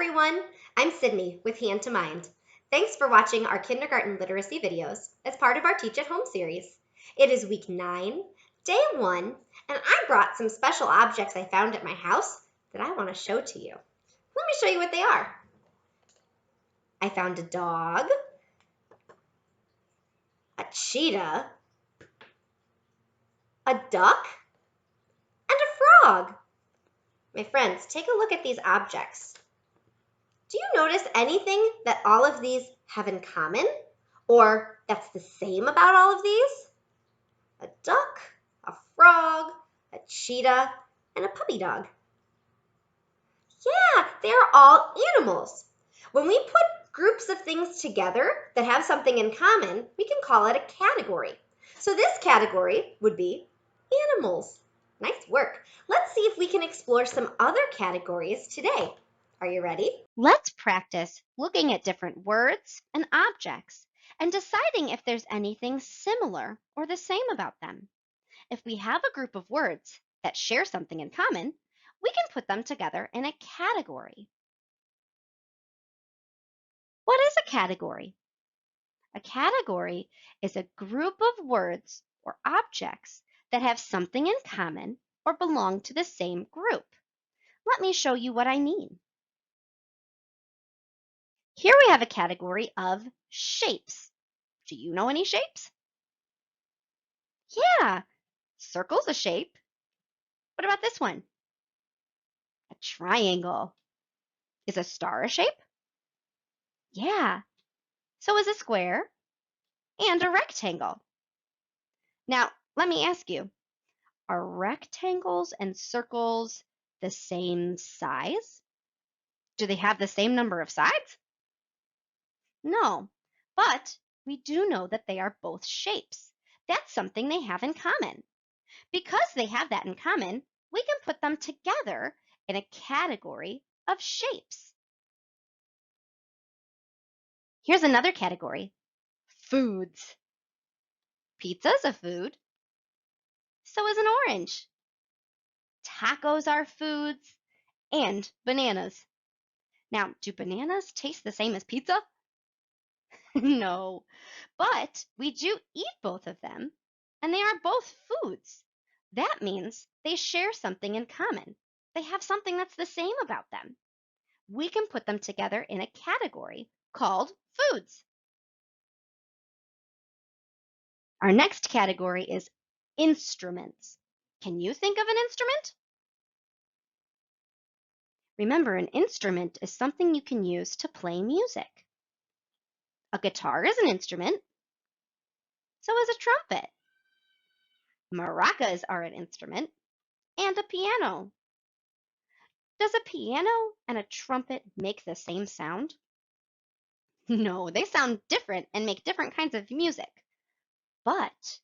everyone, I'm Sydney with Hand to Mind. Thanks for watching our kindergarten literacy videos as part of our Teach at Home series. It is week 9, day 1, and I brought some special objects I found at my house that I want to show to you. Let me show you what they are. I found a dog, a cheetah, a duck, and a frog. My friends, take a look at these objects. Do you notice anything that all of these have in common? Or that's the same about all of these? A duck, a frog, a cheetah, and a puppy dog. Yeah, they are all animals. When we put groups of things together that have something in common, we can call it a category. So this category would be animals. Nice work. Let's see if we can explore some other categories today. Are you ready? Let's practice looking at different words and objects and deciding if there's anything similar or the same about them. If we have a group of words that share something in common, we can put them together in a category. What is a category? A category is a group of words or objects that have something in common or belong to the same group. Let me show you what I mean. Here we have a category of shapes. Do you know any shapes? Yeah, circle's a shape. What about this one? A triangle. Is a star a shape? Yeah, so is a square and a rectangle. Now, let me ask you, are rectangles and circles the same size? Do they have the same number of sides? No, but we do know that they are both shapes. That's something they have in common. Because they have that in common, we can put them together in a category of shapes. Here's another category, foods. Pizza's a food. So is an orange. Tacos are foods and bananas. Now, do bananas taste the same as pizza? No, but we do eat both of them, and they are both foods. That means they share something in common. They have something that's the same about them. We can put them together in a category called foods. Our next category is instruments. Can you think of an instrument? Remember, an instrument is something you can use to play music. A guitar is an instrument. So is a trumpet. Maracas are an instrument. And a piano. Does a piano and a trumpet make the same sound? No, they sound different and make different kinds of music. But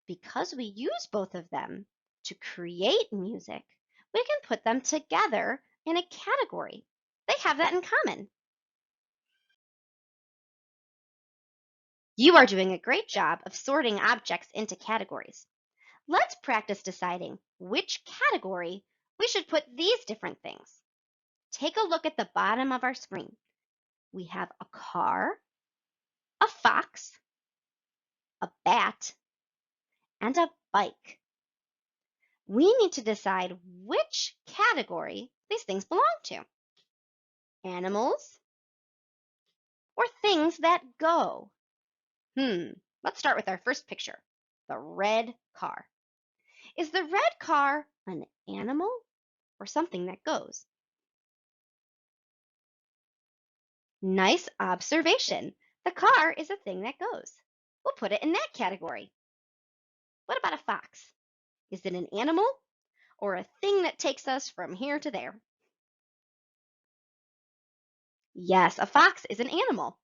because we use both of them to create music, we can put them together in a category. They have that in common. You are doing a great job of sorting objects into categories. Let's practice deciding which category we should put these different things. Take a look at the bottom of our screen. We have a car, a fox, a bat, and a bike. We need to decide which category these things belong to. Animals or things that go? Let's start with our first picture, the red car. Is the red car an animal or something that goes? Nice observation. The car is a thing that goes. We'll put it in that category. What about a fox? Is it an animal or a thing that takes us from here to there? Yes, a fox is an animal.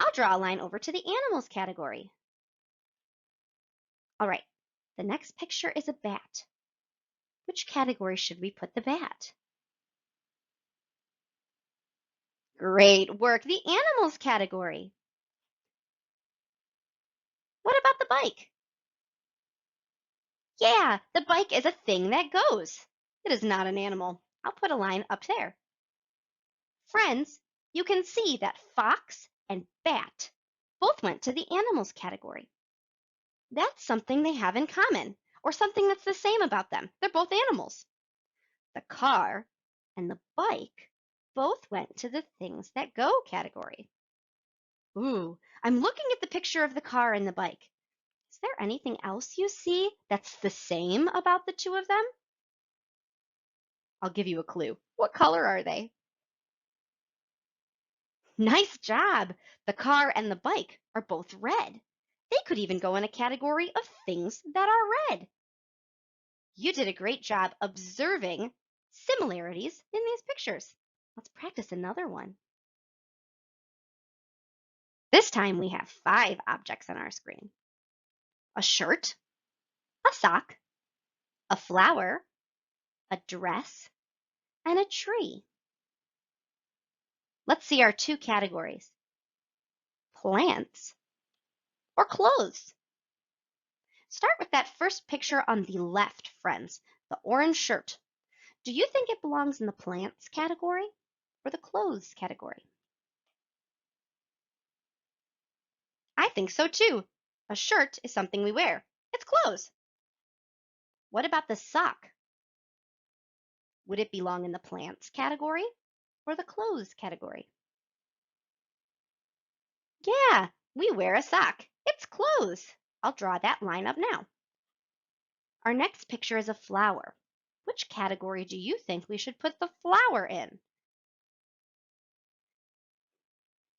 I'll draw a line over to the animals category. All right, the next picture is a bat. Which category should we put the bat? Great work, the animals category. What about the bike? Yeah, the bike is a thing that goes. It is not an animal. I'll put a line up there. Friends, you can see that fox and bat both went to the animals category. That's something they have in common, or something that's the same about them. They're both animals. The car and the bike both went to the things that go category. Ooh, I'm looking at the picture of the car and the bike. Is there anything else you see that's the same about the two of them? I'll give you a clue. What color are they? Nice job! The car and the bike are both red. They could even go in a category of things that are red. You did a great job observing similarities in these pictures. Let's practice another one. This time we have 5 objects on our screen: a shirt, a sock, a flower, a dress, and a tree. Let's see our 2 categories: plants or clothes. Start with that first picture on the left, friends, the orange shirt. Do you think it belongs in the plants category or the clothes category? I think so too. A shirt is something we wear. It's clothes. What about the sock? Would it belong in the plants category or the clothes category? Yeah, we wear a sock. It's clothes. I'll draw that line up now. Our next picture is a flower. Which category do you think we should put the flower in?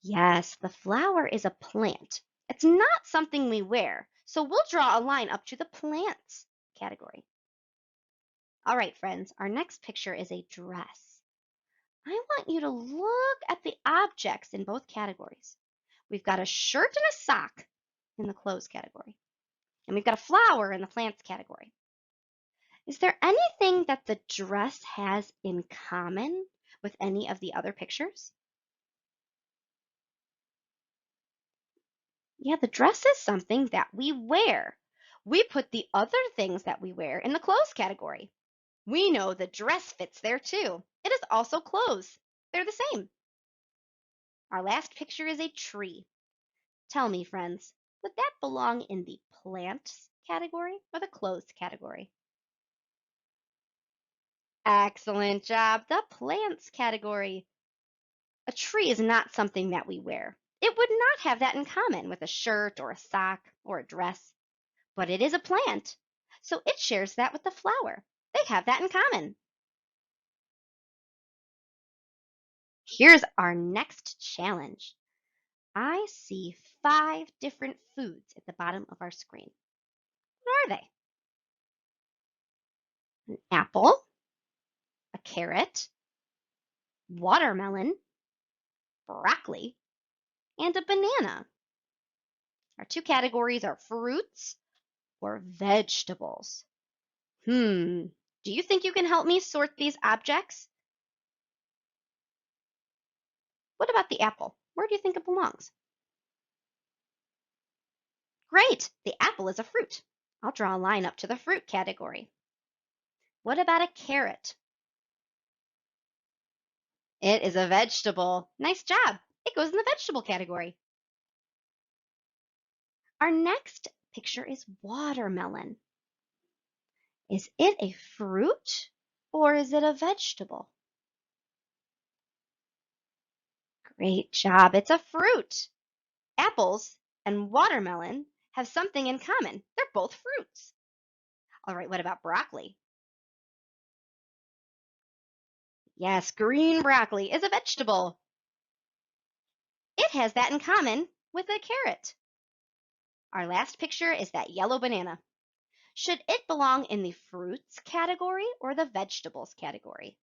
Yes, the flower is a plant. It's not something we wear, so we'll draw a line up to the plants category. All right, friends, our next picture is a dress. I want you to look at the objects in both categories. We've got a shirt and a sock in the clothes category, and we've got a flower in the plants category. Is there anything that the dress has in common with any of the other pictures? Yeah, the dress is something that we wear. We put the other things that we wear in the clothes category. We know the dress fits there too. It is also clothes. They're the same. Our last picture is a tree. Tell me, friends, would that belong in the plants category or the clothes category? Excellent job, the plants category. A tree is not something that we wear. It would not have that in common with a shirt or a sock or a dress, but it is a plant, so it shares that with the flower. They have that in common. Here's our next challenge. I see 5 different foods at the bottom of our screen. What are they? An apple, a carrot, watermelon, broccoli, and a banana. Our 2 categories are fruits or vegetables. Do you think you can help me sort these objects? What about the apple? Where do you think it belongs? Great, the apple is a fruit. I'll draw a line up to the fruit category. What about a carrot? It is a vegetable. Nice job. It goes in the vegetable category. Our next picture is watermelon. Is it a fruit or is it a vegetable? Great job. It's a fruit. Apples and watermelon have something in common. They're both fruits. All right, what about broccoli? Yes, green broccoli is a vegetable. It has that in common with a carrot. Our last picture is that yellow banana. Should it belong in the fruits category or the vegetables category?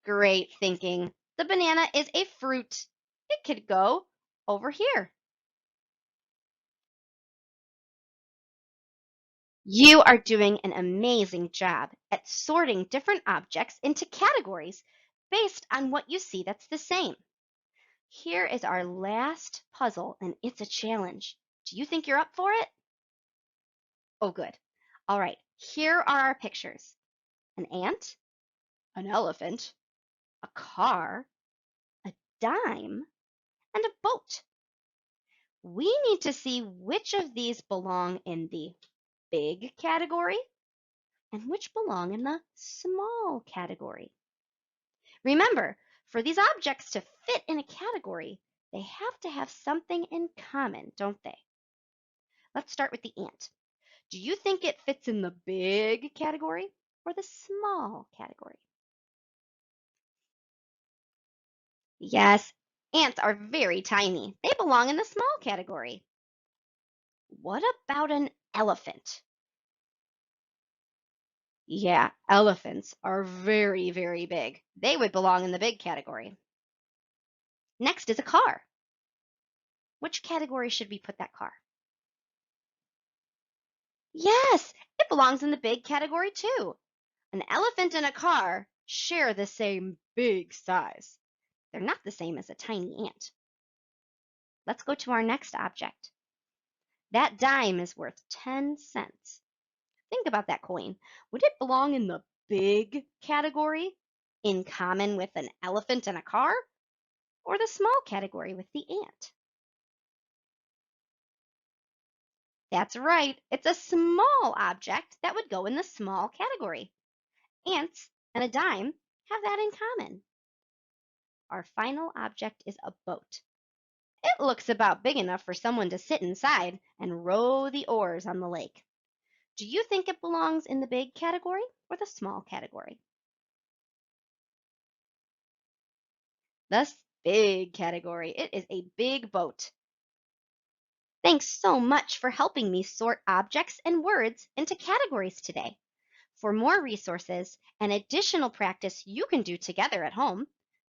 Great thinking. The banana is a fruit. It could go over here. You are doing an amazing job at sorting different objects into categories based on what you see that's the same. Here is our last puzzle, and it's a challenge. Do you think you're up for it? Oh, good. All right, here are our pictures: an ant, an elephant, a car, a dime, and a boat. We need to see which of these belong in the big category and which belong in the small category. Remember, for these objects to fit in a category, they have to have something in common, don't they? Let's start with the ant. Do you think it fits in the big category or the small category? Yes, ants are very tiny. They belong in the small category. What about an elephant? Yeah, elephants are very, very big. They would belong in the big category. Next is a car. Which category should we put that car? Yes, it belongs in the big category too. An elephant and a car share the same big size. They're not the same as a tiny ant. Let's go to our next object. That dime is worth 10 cents. Think about that coin. Would it belong in the big category, in common with an elephant and a car, or the small category with the ant? That's right, it's a small object that would go in the small category. Ants and a dime have that in common. Our final object is a boat. It looks about big enough for someone to sit inside and row the oars on the lake. Do you think it belongs in the big category or the small category? The big category. It is a big boat. Thanks so much for helping me sort objects and words into categories today. For more resources and additional practice you can do together at home,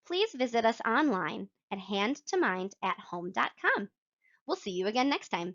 please visit us online at hand2mind@home.com. We'll see you again next time.